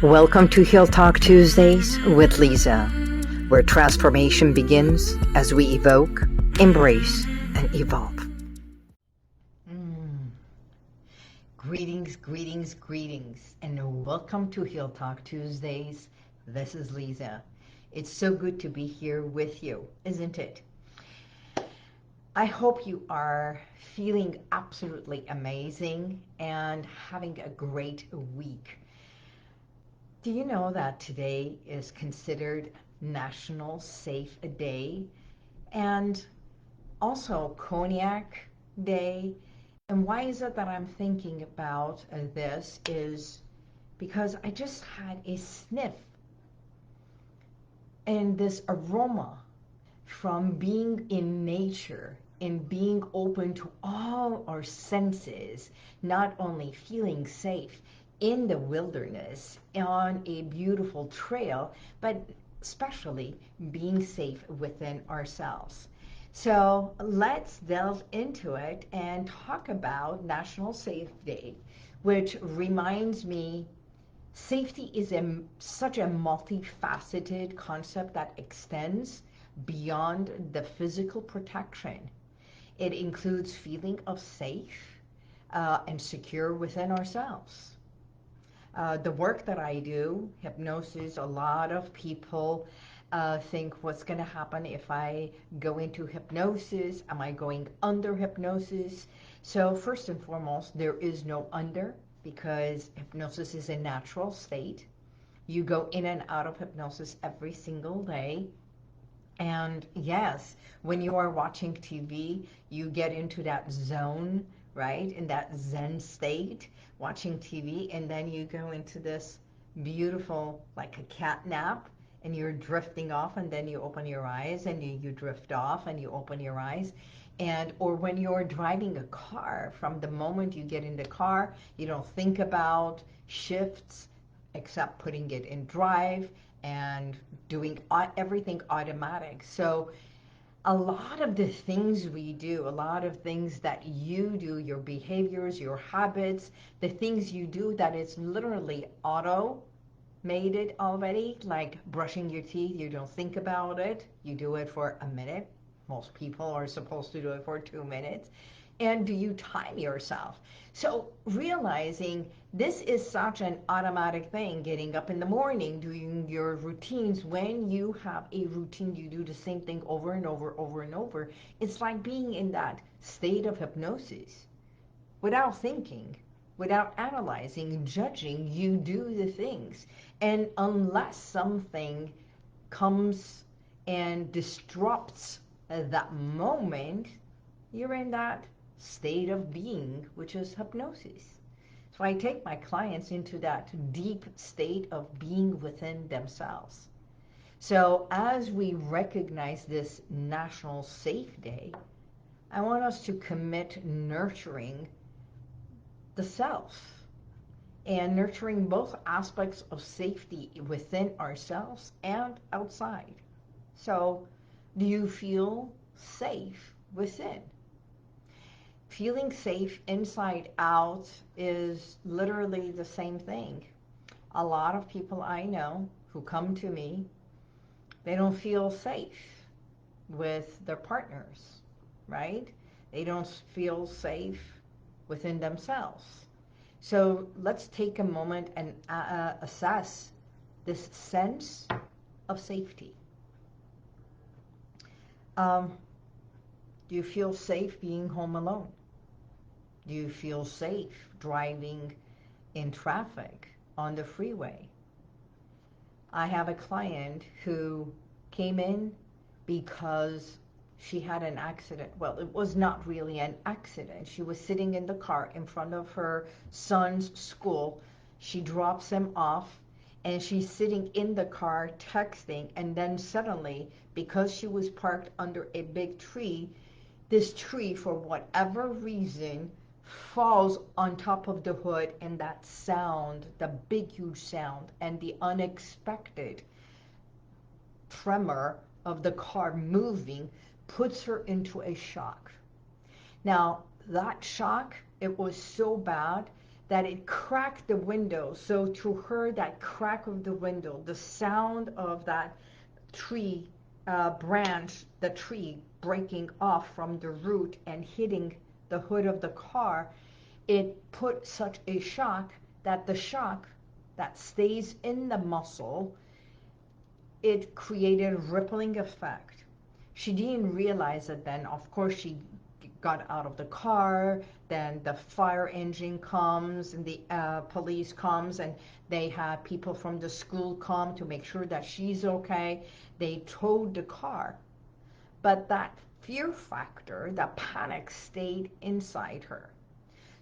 Welcome to Heal Talk Tuesdays with Liza, where transformation begins as we evoke, embrace, and evolve. Greetings, greetings, greetings, and welcome to Heal Talk Tuesdays. This is Liza. It's so good to be here with you, isn't it? I hope you are feeling absolutely amazing and having a great week. Do you know that today is considered National Safe Day and also Cognac Day? And why is it that I'm thinking about this is because I just had a sniff and this aroma from being in nature and being open to all our senses, not only feeling safe in the wilderness on a beautiful trail, but especially being safe within ourselves. So let's delve into it and talk about National Safe Day, which reminds me safety is such a multifaceted concept that extends beyond the physical protection. It includes feeling of safe and secure within ourselves. The work that I do, hypnosis, a lot of people think what's going to happen if I go into hypnosis? Am I going under hypnosis? So first and foremost, there is no under because hypnosis is a natural state. You go in and out of hypnosis every single day. And yes, when you are watching TV, you get into that zone, right? In that Zen state, watching TV, and then you go into this beautiful, like a cat nap, and you're drifting off, and then you open your eyes, and you drift off, and you open your eyes. And, or when you're driving a car, from the moment you get in the car, you don't think about shifts, except putting it in drive, and doing everything automatic. So a lot of the things we do, a lot of things that you do, your behaviors, your habits, the things you do that it's literally automated already, like brushing your teeth, you don't think about it, you do it for a minute. Most people are supposed to do it for 2 minutes. And do you time yourself? So realizing this is such an automatic thing, getting up in the morning, doing your routines. When you have a routine, you do the same thing over and over, over and over. It's like being in that state of hypnosis without thinking, without analyzing, judging, you do the things. And unless something comes and disrupts that moment, you're in that state of being, which is hypnosis. So I take my clients into that deep state of being within themselves. So as we recognize this National Safe Day, I want us to commit nurturing the self and nurturing both aspects of safety within ourselves and outside. So do you feel safe within? Feeling safe inside out is literally the same thing. A lot of people I know who come to me, they don't feel safe with their partners, right? They don't feel safe within themselves. So let's take a moment and assess this sense of safety. Do you feel safe being home alone? Do you feel safe driving in traffic on the freeway? I have a client who came in because she had an accident. Well, it was not really an accident. She was sitting in the car in front of her son's school. She drops him off and she's sitting in the car texting, and then suddenly, because she was parked under a big tree, this tree, for whatever reason, falls on top of the hood, and that sound, the big huge sound, and the unexpected tremor of the car moving puts her into a shock. Now, that shock, it was so bad that it cracked the window. So to her, that crack of the window, the sound of that tree branch, the tree breaking off from the root and hitting the hood of the car, it put such a shock that the shock that stays in the muscle, it created a rippling effect. She didn't realize it then. Of course, she got out of the car, then the fire engine comes and the police comes, and they had people from the school come to make sure that she's okay. They towed the car. But that fear factor, that panic, stayed inside her.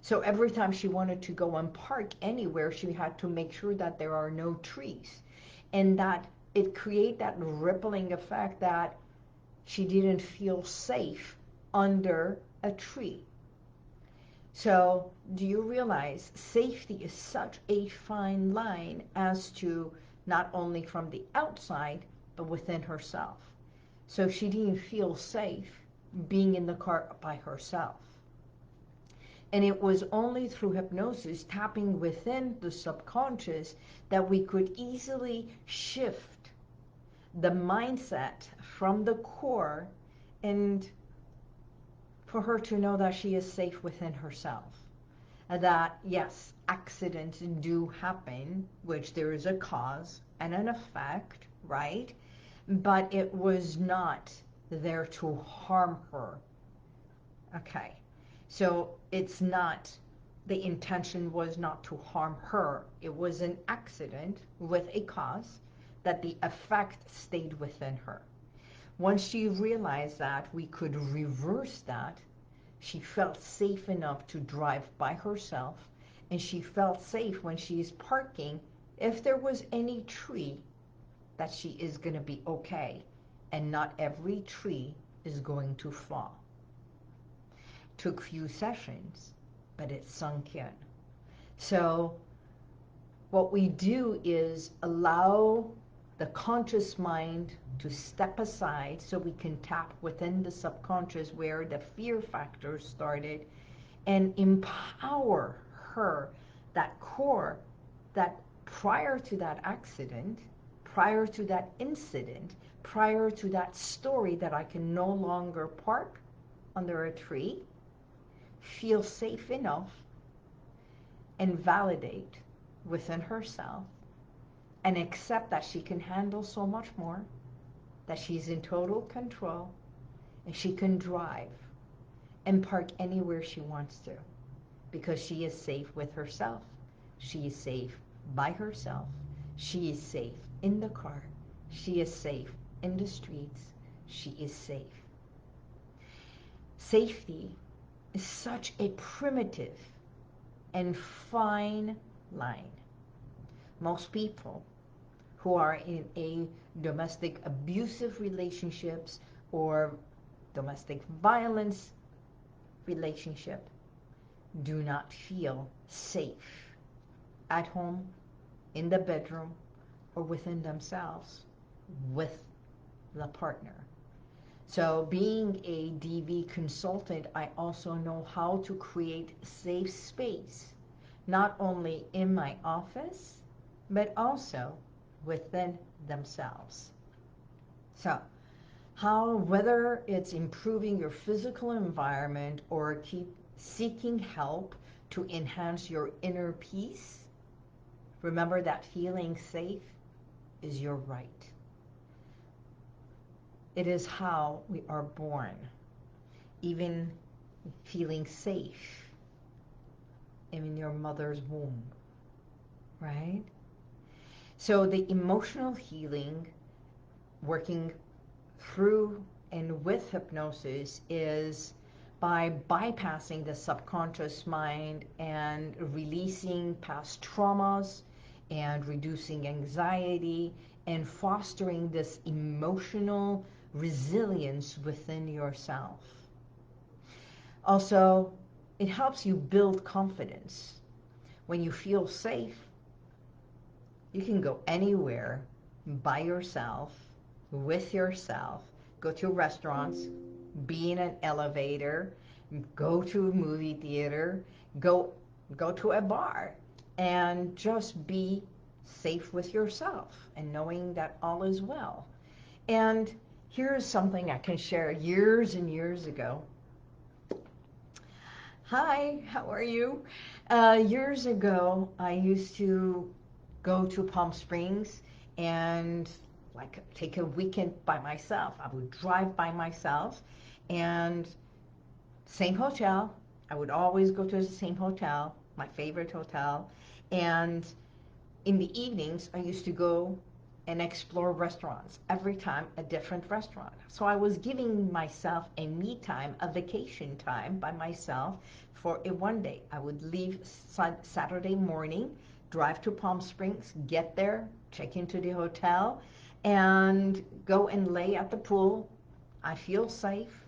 So every time she wanted to go and park anywhere, she had to make sure that there are no trees. And that it created that rippling effect that she didn't feel safe under a tree. So do you realize safety is such a fine line as to not only from the outside, but within herself. So she didn't feel safe being in the car by herself. And it was only through hypnosis, tapping within the subconscious, that we could easily shift the mindset from the core, and for her to know that she is safe within herself. That yes, accidents do happen, which there is a cause and an effect, right? But it was not there to harm her. Okay, so it's not, the intention was not to harm her. It was an accident with a cause, that the effect stayed within her. Once she realized that we could reverse that, she felt safe enough to drive by herself, and she felt safe when she is parking. If there was any tree, that she is going to be okay, and not every tree is going to fall. Took few sessions, but it sunk in. So what we do is allow the conscious mind to step aside so we can tap within the subconscious where the fear factor started, and empower her, that core, that prior to that accident, prior to that incident, prior to that story that I can no longer park under a tree, feel safe enough and validate within herself and accept that she can handle so much more, that she's in total control, and she can drive and park anywhere she wants to, because she is safe with herself. She is safe by herself. She is safe in the car. She is safe in the streets. She is safe. Safety is such a primitive and fine line. Most people who are in a domestic abusive relationships or domestic violence relationship do not feel safe at home, in the bedroom, or within themselves with the partner. So being a DV consultant, I also know how to create safe space, not only in my office, but also within themselves. So whether it's improving your physical environment or keep seeking help to enhance your inner peace, remember that feeling safe is your right. It is how we are born, even feeling safe in your mother's womb, right? So the emotional healing, working through and with hypnosis, is by bypassing the subconscious mind and releasing past traumas and reducing anxiety and fostering this emotional resilience within yourself. Also, it helps you build confidence. When you feel safe, you can go anywhere by yourself, with yourself, go to restaurants, be in an elevator, go to a movie theater, go go to a bar and just be safe with yourself and knowing that all is well. And here's something I can share years and years ago. Hi, how are you? Years ago, I used to go to Palm Springs and like take a weekend by myself. I would drive by myself and same hotel. I would always go to the same hotel, my favorite hotel. And in the evenings, I used to go and explore restaurants. Every time a different restaurant. So I was giving myself a me time, a vacation time by myself for a one day. I would leave Saturday morning, drive to Palm Springs, get there, check into the hotel, and go and lay at the pool. I feel safe.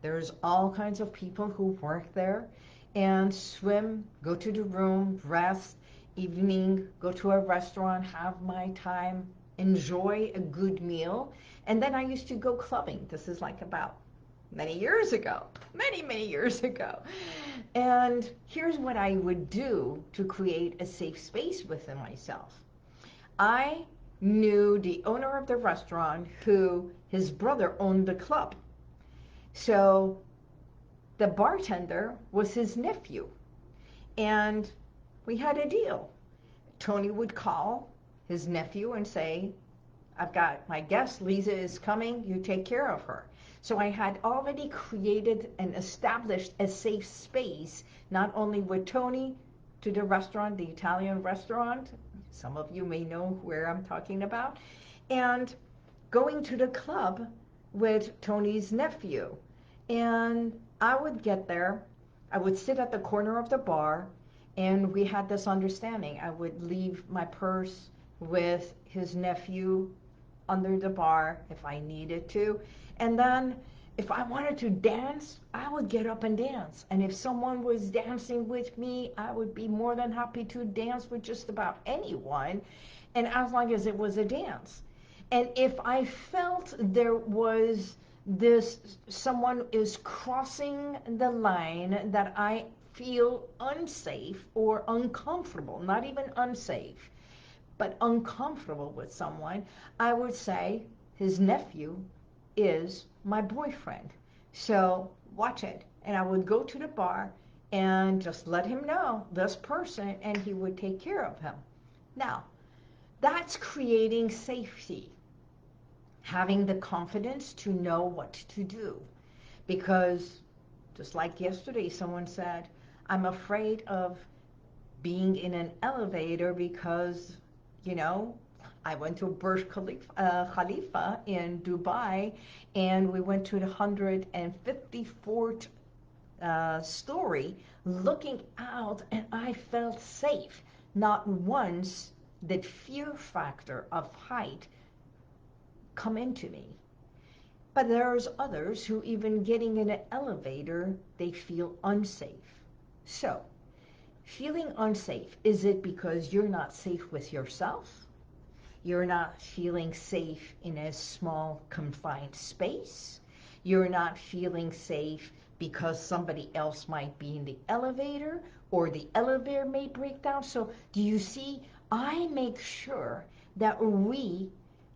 There's all kinds of people who work there, and swim, go to the room, rest, evening, go to a restaurant, have my time, enjoy a good meal. And then I used to go clubbing. This is like about many years ago, many years ago. And here's what I would do to create a safe space within myself. I knew the owner of the restaurant who his brother owned the club. So the bartender was his nephew. And we had a deal. Tony would call his nephew and say, I've got my guest, Liza is coming, you take care of her. So I had already created and established a safe space, not only with Tony to the restaurant, the Italian restaurant, some of you may know where I'm talking about, and going to the club with Tony's nephew. And I would get there, I would sit at the corner of the bar, and we had this understanding. I would leave my purse with his nephew under the bar if I needed to. And then if I wanted to dance, I would get up and dance. And if someone was dancing with me, I would be more than happy to dance with just about anyone, and as long as it was a dance. And if I felt there was someone is crossing the line that I feel unsafe or uncomfortable, not even unsafe, but uncomfortable with someone, I would say his nephew is my boyfriend. So watch it. And I would go to the bar and just let him know this person, and he would take care of him. Now, that's creating safety. Having the confidence to know what to do. Because just like yesterday, someone said, I'm afraid of being in an elevator because, you know, I went to Burj Khalifa in Dubai, and we went to the 154th story looking out, and I felt safe. Not once did fear factor of height come into me. But there's others who even getting in an elevator, they feel unsafe. So, feeling unsafe, is it because you're not safe with yourself? You're not feeling safe in a small, confined space? You're not feeling safe because somebody else might be in the elevator, or the elevator may break down? So, do you see, I make sure that we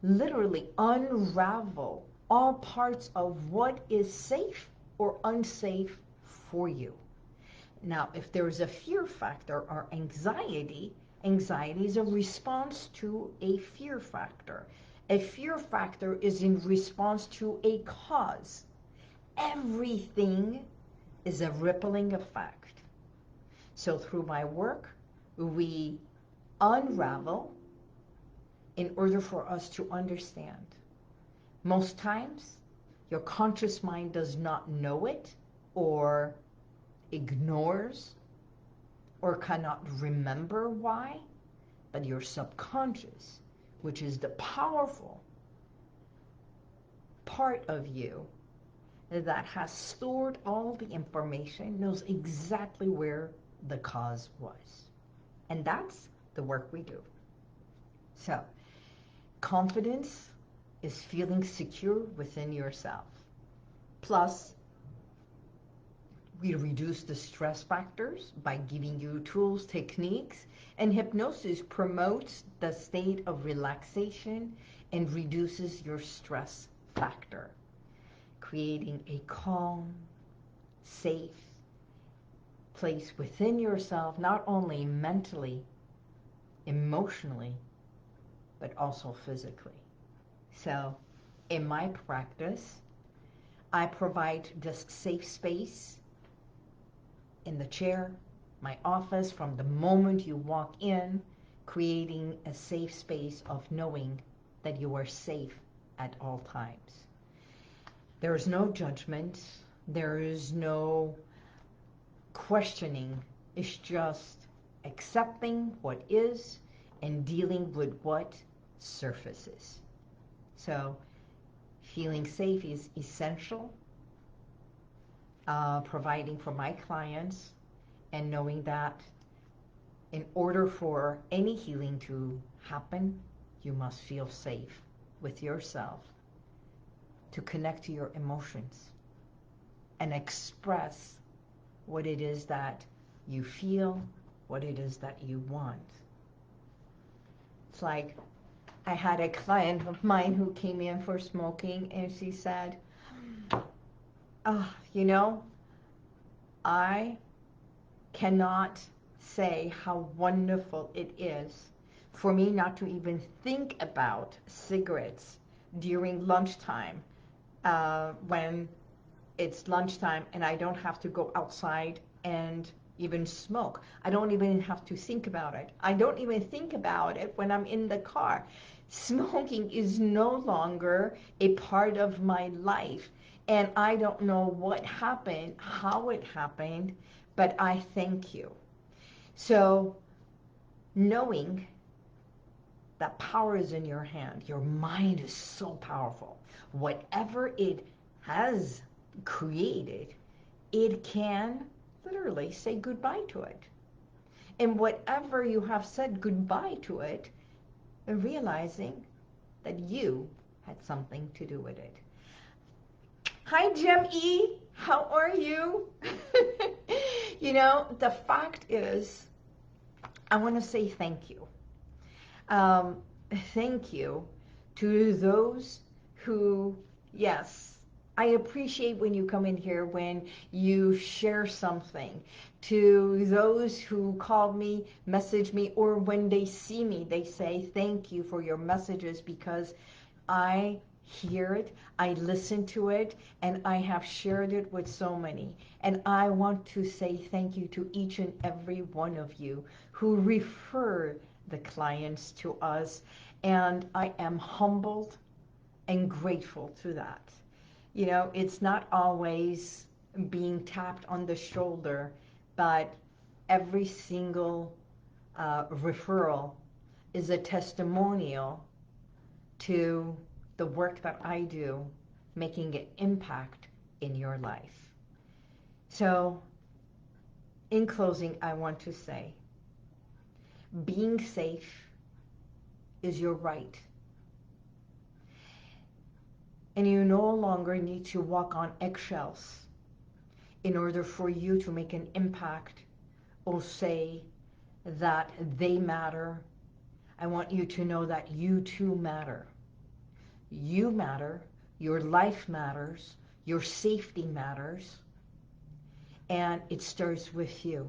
literally unravel all parts of what is safe or unsafe for you. Now, if there is a fear factor or anxiety, anxiety is a response to a fear factor. A fear factor is in response to a cause. Everything is a rippling effect. So through my work, we unravel in order for us to understand. Most times, your conscious mind does not know it, or ignores, or cannot remember why, but your subconscious, which is the powerful part of you that has stored all the information, knows exactly where the cause was. And that's the work we do. So, confidence is feeling secure within yourself. Plus, We reduce the stress factors by giving you tools, techniques, and hypnosis promotes the state of relaxation and reduces your stress factor, creating a calm, safe place within yourself, not only mentally, emotionally, but also physically. So, in my practice, I provide just safe space in the chair, my office, from the moment you walk in, creating a safe space of knowing that you are safe at all times. There is no judgment. There is no questioning. It's just accepting what is and dealing with what surfaces. So feeling safe is essential. Providing for my clients and knowing that in order for any healing to happen, you must feel safe with yourself to connect to your emotions and express what it is that you feel, what it is that you want. It's like I had a client of mine who came in for smoking, and she said, you know, I cannot say how wonderful it is for me not to even think about cigarettes during lunchtime, when it's lunchtime and I don't have to go outside and even smoke. I don't even have to think about it. I don't even think about it when I'm in the car. Smoking is no longer a part of my life. And I don't know what happened, how it happened, but I thank you. So knowing that power is in your hand, your mind is so powerful. Whatever it has created, it can literally say goodbye to it. And whatever you have said goodbye to it, realizing that you had something to do with it. Hi, Gem E. How are you? You know, the fact is, I want to say thank you. Thank you to those who, yes, I appreciate when you come in here, when you share something. To those who call me, message me, or when they see me, they say thank you for your messages, because I hear it, I listen to it, and I have shared it with so many. And I want to say thank you to each and every one of you who refer the clients to us, and I am humbled and grateful to that. You know, it's not always being tapped on the shoulder, but every single referral is a testimonial to the work that I do, making an impact in your life. So, in closing, I want to say, being safe is your right. And you no longer need to walk on eggshells in order for you to make an impact or say that they matter. I want you to know that you too matter. You matter, your life matters, your safety matters, and it starts with you.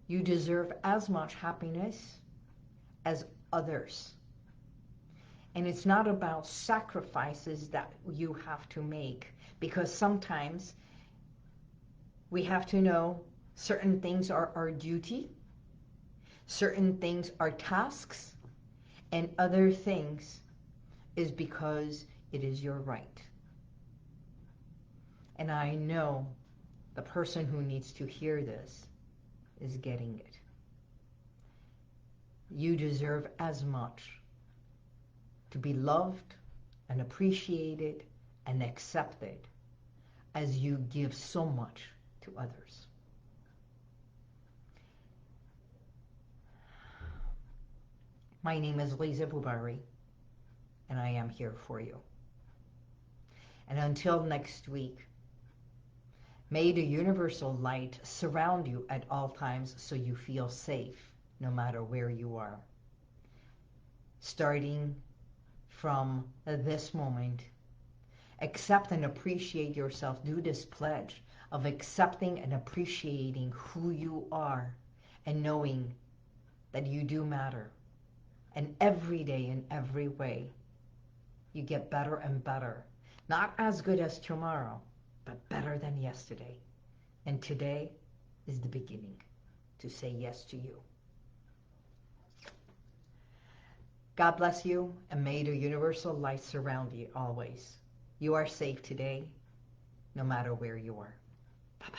You deserve as much happiness as others. And it's not about sacrifices that you have to make, because sometimes we have to know certain things are our duty, certain things are tasks, and other things is because it is your right. And I know the person who needs to hear this is getting it. You deserve as much to be loved and appreciated and accepted as you give so much to others. My name is Liza Boubari, and I am here for you. And until next week, May the universal light surround you at all times so you feel safe no matter where you are. Starting from this moment, accept and appreciate yourself. Do this pledge of accepting and appreciating who you are and knowing that you do matter. And every day in every way, you get better and better. Not as good as tomorrow, but better than yesterday. And today is the beginning to say yes to you. God bless you, and may the universal light surround you always. You are safe today, no matter where you are. Bye-bye.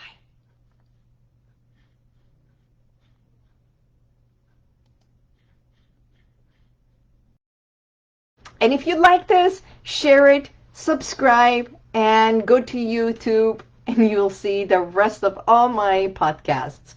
And if you like this, share it, subscribe, and go to YouTube, and you'll see the rest of all my podcasts.